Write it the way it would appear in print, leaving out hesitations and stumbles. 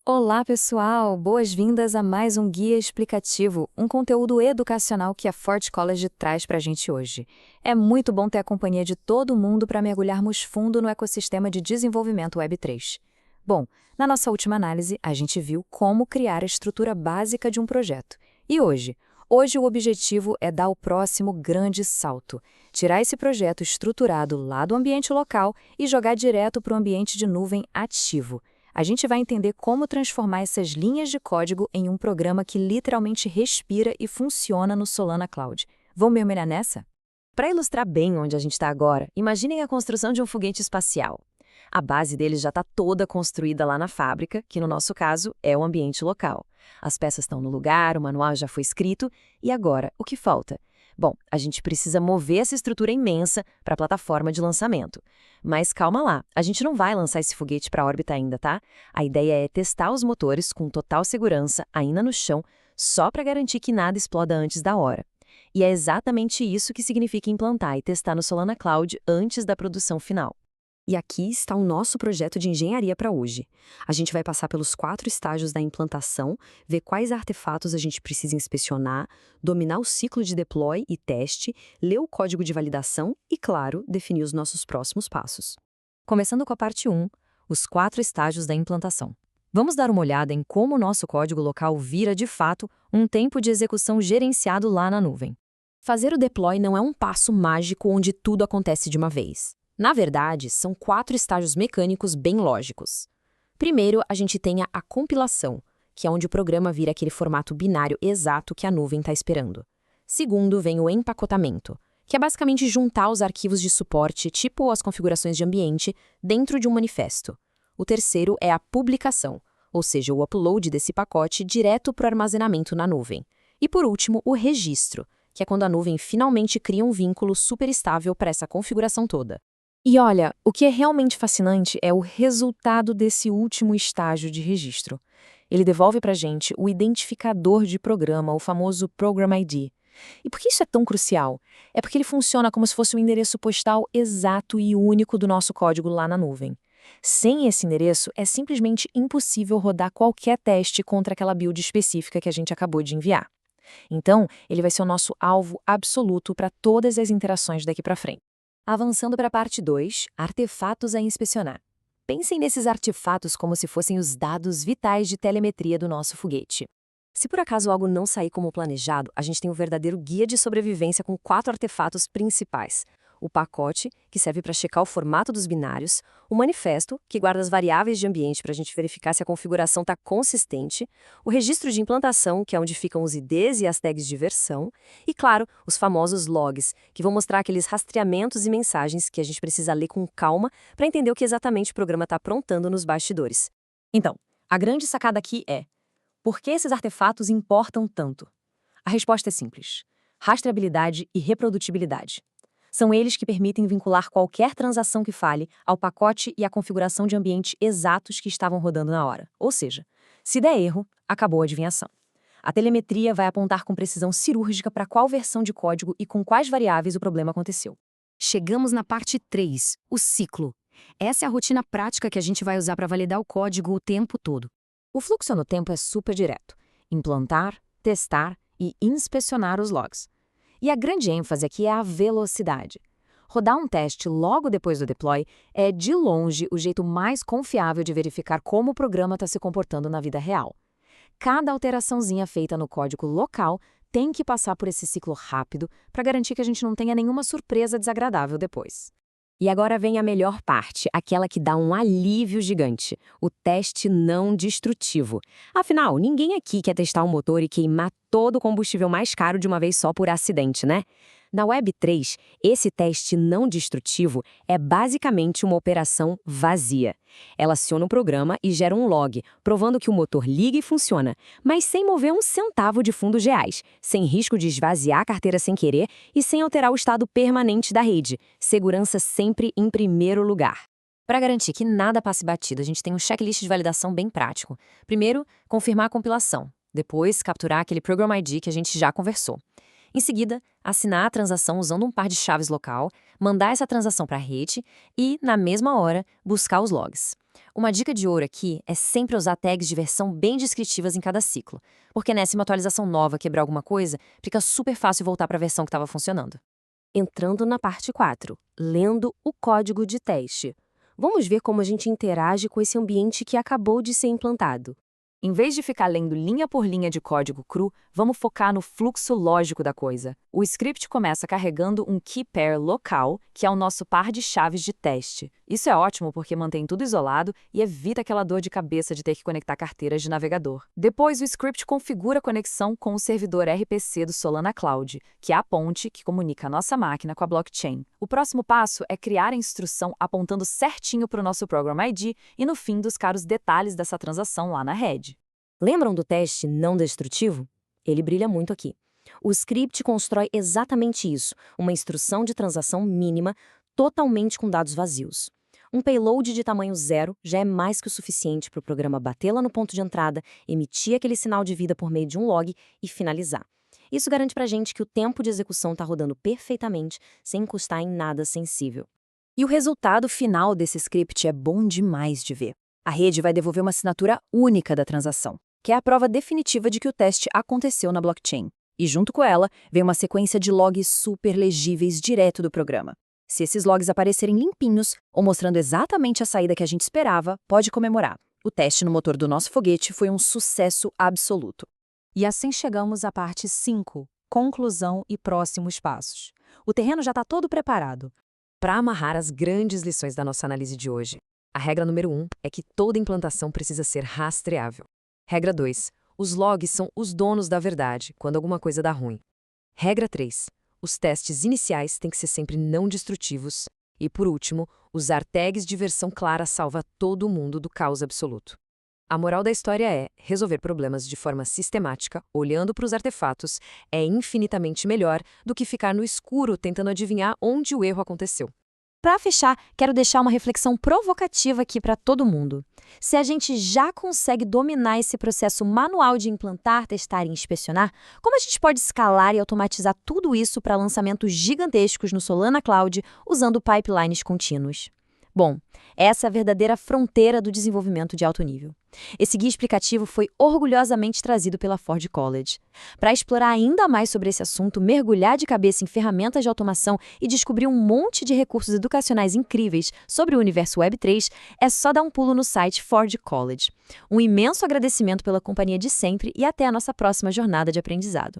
Olá, pessoal! Boas-vindas a mais um Guia Explicativo, um conteúdo educacional que a Ford College traz para a gente hoje. É muito bom ter a companhia de todo mundo para mergulharmos fundo no ecossistema de desenvolvimento Web3. Bom, na nossa última análise, a gente viu como criar a estrutura básica de um projeto. E hoje? Hoje o objetivo é dar o próximo grande salto, tirar esse projeto estruturado lá do ambiente local e jogar direto para o ambiente de nuvem ativo. A gente vai entender como transformar essas linhas de código em um programa que literalmente respira e funciona no Solana Cloud. Vamos mergulhar nessa? Para ilustrar bem onde a gente está agora, imaginem a construção de um foguete espacial. A base dele já está toda construída lá na fábrica, que no nosso caso é o ambiente local. As peças estão no lugar, o manual já foi escrito, e agora, o que falta? Bom, a gente precisa mover essa estrutura imensa para a plataforma de lançamento. Mas calma lá, a gente não vai lançar esse foguete para a órbita ainda, tá? A ideia é testar os motores com total segurança, ainda no chão, só para garantir que nada exploda antes da hora. E é exatamente isso que significa implantar e testar no Solana Cloud antes da produção final. E aqui está o nosso projeto de engenharia para hoje. A gente vai passar pelos 4 estágios da implantação, ver quais artefatos a gente precisa inspecionar, dominar o ciclo de deploy e teste, ler o código de validação e, claro, definir os nossos próximos passos. Começando com a parte 1, os 4 estágios da implantação. Vamos dar uma olhada em como o nosso código local vira, de fato, um tempo de execução gerenciado lá na nuvem. Fazer o deploy não é um passo mágico onde tudo acontece de uma vez. Na verdade, são 4 estágios mecânicos bem lógicos. Primeiro, a gente tem a compilação, que é onde o programa vira aquele formato binário exato que a nuvem está esperando. Segundo, vem o empacotamento, que é basicamente juntar os arquivos de suporte, tipo as configurações de ambiente, dentro de um manifesto. O terceiro é a publicação, ou seja, o upload desse pacote direto para o armazenamento na nuvem. E por último, o registro, que é quando a nuvem finalmente cria um vínculo super estável para essa configuração toda. E olha, o que é realmente fascinante é o resultado desse último estágio de registro. Ele devolve para a gente o identificador de programa, o famoso Program ID. E por que isso é tão crucial? É porque ele funciona como se fosse o endereço postal exato e único do nosso código lá na nuvem. Sem esse endereço, é simplesmente impossível rodar qualquer teste contra aquela build específica que a gente acabou de enviar. Então, ele vai ser o nosso alvo absoluto para todas as interações daqui para frente. Avançando para a parte 2, artefatos a inspecionar. Pensem nesses artefatos como se fossem os dados vitais de telemetria do nosso foguete. Se por acaso algo não sair como planejado, a gente tem um verdadeiro guia de sobrevivência com 4 artefatos principais. O pacote, que serve para checar o formato dos binários, o manifesto, que guarda as variáveis de ambiente para a gente verificar se a configuração está consistente, o registro de implantação, que é onde ficam os IDs e as tags de versão, e, claro, os famosos logs, que vão mostrar aqueles rastreamentos e mensagens que a gente precisa ler com calma para entender o que exatamente o programa está aprontando nos bastidores. Então, a grande sacada aqui é: por que esses artefatos importam tanto? A resposta é simples: rastreabilidade e reprodutibilidade. São eles que permitem vincular qualquer transação que falhe ao pacote e à configuração de ambiente exatos que estavam rodando na hora. Ou seja, se der erro, acabou a adivinhação. A telemetria vai apontar com precisão cirúrgica para qual versão de código e com quais variáveis o problema aconteceu. Chegamos na parte 3, o ciclo. Essa é a rotina prática que a gente vai usar para validar o código o tempo todo. O fluxo no tempo é super direto: implantar, testar e inspecionar os logs. E a grande ênfase aqui é a velocidade. Rodar um teste logo depois do deploy é, de longe, o jeito mais confiável de verificar como o programa está se comportando na vida real. Cada alteraçãozinha feita no código local tem que passar por esse ciclo rápido para garantir que a gente não tenha nenhuma surpresa desagradável depois. E agora vem a melhor parte, aquela que dá um alívio gigante: o teste não destrutivo. Afinal, ninguém aqui quer testar um motor e queimar todo o combustível mais caro de uma vez só por acidente, né? Na Web3, esse teste não destrutivo é basicamente uma operação vazia. Ela aciona o programa e gera um log, provando que o motor liga e funciona, mas sem mover um centavo de fundos reais, sem risco de esvaziar a carteira sem querer e sem alterar o estado permanente da rede. Segurança sempre em primeiro lugar. Para garantir que nada passe batido, a gente tem um checklist de validação bem prático. Primeiro, confirmar a compilação. Depois, capturar aquele Program ID que a gente já conversou. Em seguida, assinar a transação usando um par de chaves local, mandar essa transação para a rede e, na mesma hora, buscar os logs. Uma dica de ouro aqui é sempre usar tags de versão bem descritivas em cada ciclo, porque se uma atualização nova quebrar alguma coisa, fica super fácil voltar para a versão que estava funcionando. Entrando na parte 4, lendo o código de teste. Vamos ver como a gente interage com esse ambiente que acabou de ser implantado. Em vez de ficar lendo linha por linha de código cru, vamos focar no fluxo lógico da coisa. O script começa carregando um key pair local, que é o nosso par de chaves de teste. Isso é ótimo porque mantém tudo isolado e evita aquela dor de cabeça de ter que conectar carteiras de navegador. Depois, o script configura a conexão com o servidor RPC do Solana Cloud, que é a ponte que comunica a nossa máquina com a blockchain. O próximo passo é criar a instrução apontando certinho para o nosso Program ID e, no fim, buscar os detalhes dessa transação lá na rede. Lembram do teste não destrutivo? Ele brilha muito aqui. O script constrói exatamente isso, uma instrução de transação mínima, totalmente com dados vazios. Um payload de tamanho 0 já é mais que o suficiente para o programa bater lá no ponto de entrada, emitir aquele sinal de vida por meio de um log e finalizar. Isso garante para a gente que o tempo de execução está rodando perfeitamente, sem encostar em nada sensível. E o resultado final desse script é bom demais de ver. A rede vai devolver uma assinatura única da transação, que é a prova definitiva de que o teste aconteceu na blockchain. E junto com ela, vem uma sequência de logs super legíveis direto do programa. Se esses logs aparecerem limpinhos ou mostrando exatamente a saída que a gente esperava, pode comemorar. O teste no motor do nosso foguete foi um sucesso absoluto. E assim chegamos à parte 5, conclusão e próximos passos. O terreno já está todo preparado para amarrar as grandes lições da nossa análise de hoje. A regra número 1 é que toda implantação precisa ser rastreável. Regra 2. Os logs são os donos da verdade quando alguma coisa dá ruim. Regra 3. Os testes iniciais têm que ser sempre não destrutivos. E, por último, usar tags de versão clara salva todo mundo do caos absoluto. A moral da história é: resolver problemas de forma sistemática, olhando para os artefatos, é infinitamente melhor do que ficar no escuro tentando adivinhar onde o erro aconteceu. Para fechar, quero deixar uma reflexão provocativa aqui para todo mundo. Se a gente já consegue dominar esse processo manual de implantar, testar e inspecionar, como a gente pode escalar e automatizar tudo isso para lançamentos gigantescos no Solana Cloud usando pipelines contínuos? Bom, essa é a verdadeira fronteira do desenvolvimento de alto nível. Esse guia explicativo foi orgulhosamente trazido pela Ford College. Para explorar ainda mais sobre esse assunto, mergulhar de cabeça em ferramentas de automação e descobrir um monte de recursos educacionais incríveis sobre o universo Web3, é só dar um pulo no site Ford College. Um imenso agradecimento pela companhia de sempre e até a nossa próxima jornada de aprendizado.